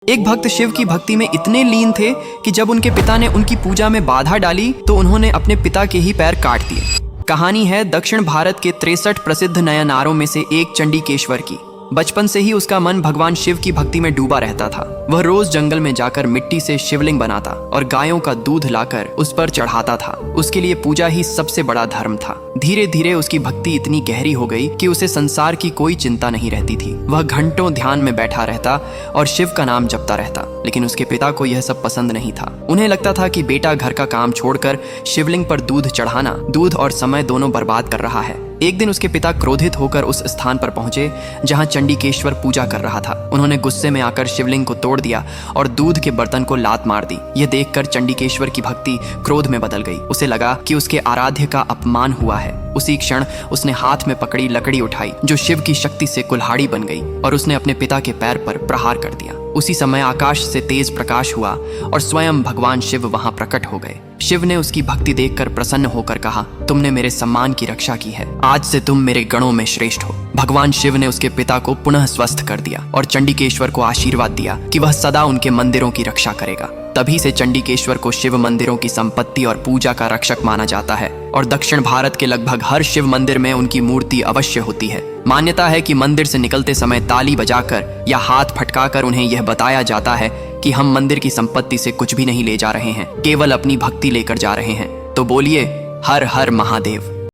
एक भक्त शिव की भक्ति में इतने लीन थे कि जब उनके पिता ने उनकी पूजा में बाधा डाली तो उन्होंने अपने पिता के ही पैर काट दिए। कहानी है दक्षिण भारत के 63 प्रसिद्ध नयनारों में से एक चंडीकेश्वर की। बचपन से ही उसका मन भगवान शिव की भक्ति में डूबा रहता था। वह रोज जंगल में जाकर मिट्टी से शिवलिंग बनाता और गायों का दूध लाकर उस पर चढ़ाता था। उसके लिए पूजा ही सबसे बड़ा धर्म था। धीरे धीरे उसकी भक्ति इतनी गहरी हो गई कि उसे संसार की कोई चिंता नहीं रहती थी। वह घंटों ध्यान में बैठा रहता और शिव का नाम जपता रहता। लेकिन उसके पिता को यह सब पसंद नहीं था। उन्हें लगता था कि बेटा घर का काम छोड़कर शिवलिंग पर दूध चढ़ाना, दूध और समय दोनों बर्बाद कर रहा है। एक दिन उसके पिता क्रोधित होकर उस स्थान पर पहुंचे जहां चंडीकेश्वर पूजा कर रहा था। उन्होंने गुस्से में आकर शिवलिंग को तोड़ दिया और दूध के बर्तन को लात मार दी। यह देखकर चंडीकेश्वर की भक्ति क्रोध में बदल गई। उसे लगा कि उसके आराध्य का अपमान हुआ है। उसी क्षण उसने हाथ में पकड़ी लकड़ी उठाई जो शिव की शक्ति से कुल्हाड़ी बन गई और उसने अपने पिता के पैर पर प्रहार कर दिया। उसी समय आकाश से तेज प्रकाश हुआ और स्वयं भगवान शिव वहां प्रकट हो गए। शिव ने उसकी भक्ति देखकर प्रसन्न होकर कहा, तुमने मेरे सम्मान की रक्षा की है। आज से तुम मेरे गणों में श्रेष्ठ हो। भगवान शिव ने उसके पिता को पुनः स्वस्थ कर दिया और चंडीकेश्वर को आशीर्वाद दिया कि वह सदा उनके मंदिरों की रक्षा करेगा। तभी से चंडीकेश्वर को शिव मंदिरों की संपत्ति और पूजा का रक्षक माना जाता है और दक्षिण भारत के लगभग हर शिव मंदिर में उनकी मूर्ति अवश्य होती है। मान्यता है कि मंदिर से निकलते समय ताली बजाकर या हाथ फटकाकर उन्हें यह बताया जाता है कि हम मंदिर की संपत्ति से कुछ भी नहीं ले जा रहे हैं, केवल अपनी भक्ति लेकर जा रहे हैं। तो बोलिए हर हर महादेव।